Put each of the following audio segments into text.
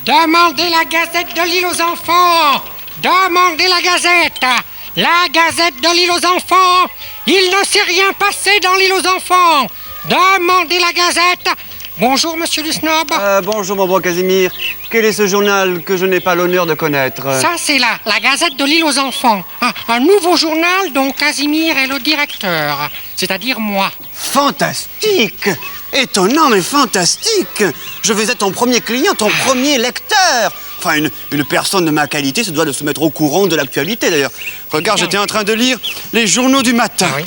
Demandez la Gazette de l'île aux enfants. Demandez la Gazette. La Gazette de l'île aux enfants. Il ne s'est rien passé dans l'île aux enfants. Demandez la Gazette. Bonjour, monsieur le snob. Bonjour, mon bon Casimir. Quel est ce journal que je n'ai pas l'honneur de connaître? Ça, c'est la Gazette de l'île aux enfants. Un nouveau journal dont Casimir est le directeur, c'est-à-dire moi. Fantastique! Étonnant, mais fantastique! Je vais être ton premier client, ton premier lecteur. Enfin, une personne de ma qualité se doit de se mettre au courant de l'actualité, d'ailleurs. Regarde, j'étais en train de lire les journaux du matin. Ah oui.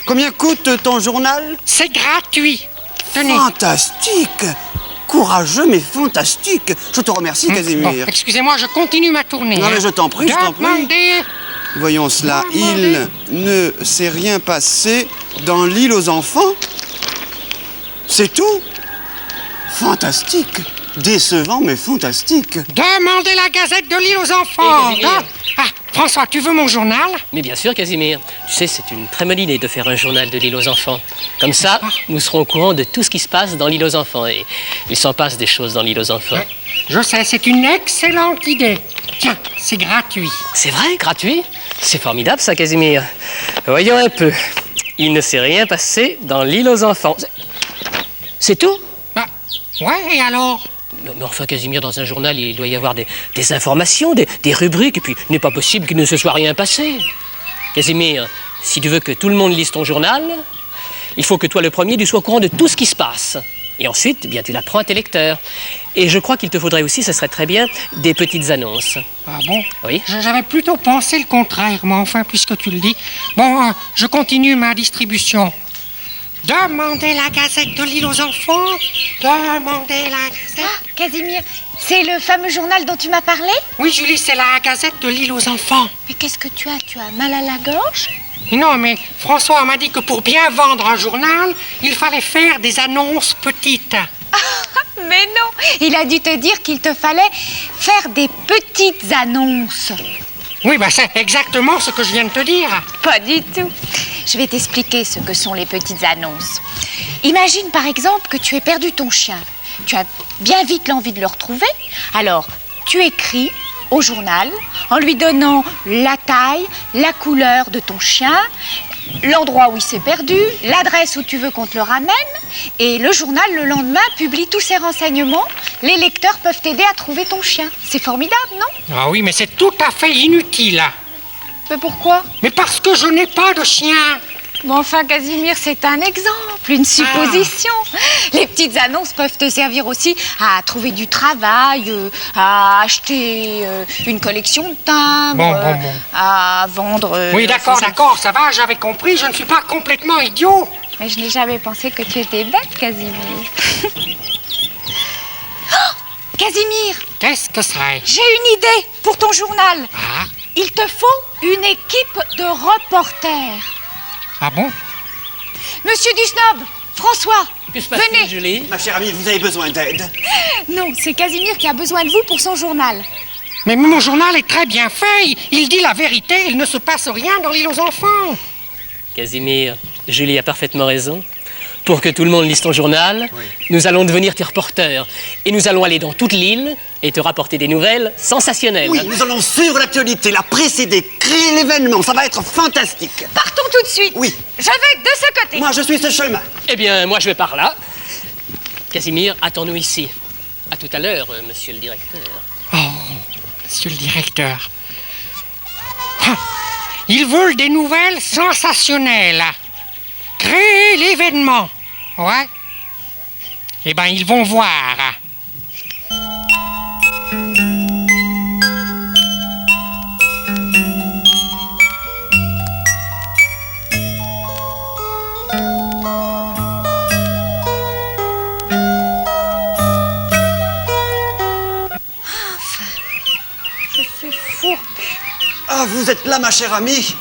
Combien coûte ton journal? C'est gratuit. Tenez. Fantastique! Courageux, mais fantastique! Je te remercie, Casimir. Bon, excusez-moi, je continue ma tournée. Non, mais je t'en prie, je t'en prie. Demandez. Voyons cela. Il ne s'est rien passé dans l'île aux enfants? C'est tout? Fantastique! Décevant, mais fantastique! Demandez la Gazette de l'île aux enfants. Casimir. François, tu veux mon journal? Mais bien sûr, Casimir. Tu sais, c'est une très bonne idée de faire un journal de l'île aux enfants. Comme ça, nous serons au courant de tout ce qui se passe dans l'île aux enfants. Et il s'en passe des choses dans l'île aux enfants. Ouais, je sais, c'est une excellente idée. Tiens, c'est gratuit. C'est vrai, gratuit? C'est formidable, ça, Casimir. Voyons un peu. Il ne s'est rien passé dans l'île aux enfants. C'est tout? Ouais, et alors? Mais enfin, Casimir, dans un journal, il doit y avoir des informations, des rubriques, et puis il n'est pas possible qu'il ne se soit rien passé. Casimir, si tu veux que tout le monde lise ton journal, il faut que toi, le premier, tu sois au courant de tout ce qui se passe. Et ensuite, eh bien, tu l'apprends à tes lecteurs. Et je crois qu'il te faudrait aussi, ce serait très bien, des petites annonces. Ah bon? Oui. J'avais plutôt pensé le contraire, mais enfin, puisque tu le dis. Bon, je continue ma distribution. Demandez la Gazette de l'île aux enfants. Demandez la Gazette. Ah, Casimir, c'est le fameux journal dont tu m'as parlé? Oui, Julie, c'est la Gazette de l'île aux enfants. Mais qu'est-ce que tu as? Tu as mal à la gorge? Non, mais François m'a dit que pour bien vendre un journal, il fallait faire des annonces petites. Mais non, il a dû te dire qu'il te fallait faire des petites annonces. Oui, c'est exactement ce que je viens de te dire. Pas du tout. Je vais t'expliquer ce que sont les petites annonces. Imagine par exemple que tu aies perdu ton chien. Tu as bien vite l'envie de le retrouver. Alors, tu écris au journal en lui donnant la taille, la couleur de ton chien, l'endroit où il s'est perdu, l'adresse où tu veux qu'on te le ramène. Et le journal, le lendemain, publie tous ces renseignements. Les lecteurs peuvent t'aider à trouver ton chien. C'est formidable, non? Ah oui, mais c'est tout à fait inutile. Mais pourquoi? Mais parce que je n'ai pas de chien. Bon, enfin, Casimir, c'est un exemple, une supposition. Les petites annonces peuvent te servir aussi à trouver du travail, à acheter une collection de timbres, Bon. à vendre... Oui, d'accord, ça va, j'avais compris, je ne suis pas complètement idiot. Mais je n'ai jamais pensé que tu étais bête, Casimir. Oh, Casimir! Qu'est-ce que c'est? J'ai une idée pour ton journal. Ah, Il te faut une équipe de reporters. ah bon? Monsieur Dusnob, François, Que se passe-t-il, venez. Julie? Ma chère amie, vous avez besoin d'aide? Non, c'est Casimir qui a besoin de vous pour son journal. Mais mon journal est très bien fait, il dit la vérité, il ne se passe rien dans l'île aux enfants. Casimir, Julie a parfaitement raison. Pour que tout le monde lise ton journal, nous allons devenir tes reporters. Et nous allons aller dans toute l'île et te rapporter des nouvelles sensationnelles. Oui, nous allons suivre l'actualité, la précéder, créer l'événement. Ça va être fantastique. Partons tout de suite. Oui. Je vais de ce côté. Moi, je suis ce chemin. Eh bien, moi, je vais par là. Casimir, attends-nous ici. À tout à l'heure, monsieur le directeur. Oh, monsieur le directeur. Ah, ils veulent des nouvelles sensationnelles. Créer l'événement. Ouais. Eh ben, ils vont voir. Je suis fourbe. Ah, vous êtes là, ma chère amie?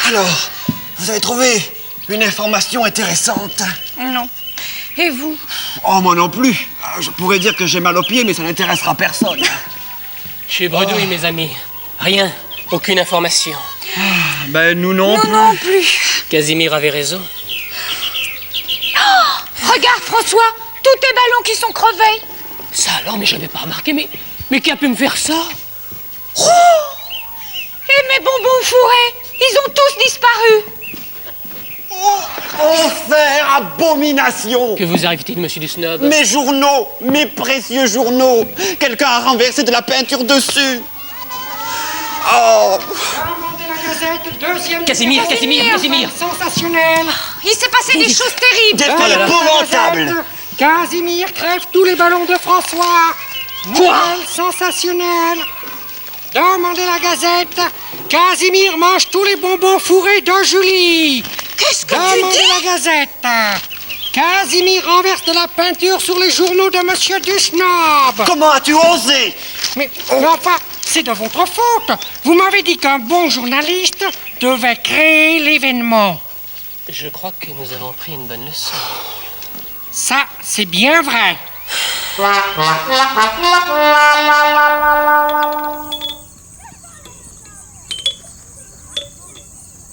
Alors, vous avez trouvé une information intéressante? Non. Et vous? Oh, moi non plus. Je pourrais dire que j'ai mal aux pieds, mais ça n'intéressera personne. Je suis bredouille, mes amis. Rien, aucune information. Ben, nous non plus. Non plus. Casimir avait raison. Regarde, François, tous tes ballons qui sont crevés. Ça alors, mais j'avais pas remarqué, mais qui a pu me faire ça? Oh! Et mes bonbons fourrés, ils ont tous disparu. Enfer, abomination! Que vous arrive-t-il, monsieur du snob? Mes journaux, mes précieux journaux! Quelqu'un a renversé de la peinture dessus! Oh! Diamant de la Gazette, deuxième... Casimir! Sensationnel. Il s'est passé des choses terribles. Des Diamant de faits la épouvantables! Gazette, Casimir crève tous les ballons de François. Nouvelle sensationnelle. Demandez la Gazette. Casimir mange tous les bonbons fourrés de Julie. Qu'est-ce que Demandez tu dis? la Gazette. Casimir renverse de la peinture sur les journaux de Monsieur Dusnob. Comment as-tu osé? Mais enfin, c'est de votre faute. Vous m'avez dit qu'un bon journaliste devait créer l'événement. Je crois que nous avons pris une bonne leçon. Ça, c'est bien vrai.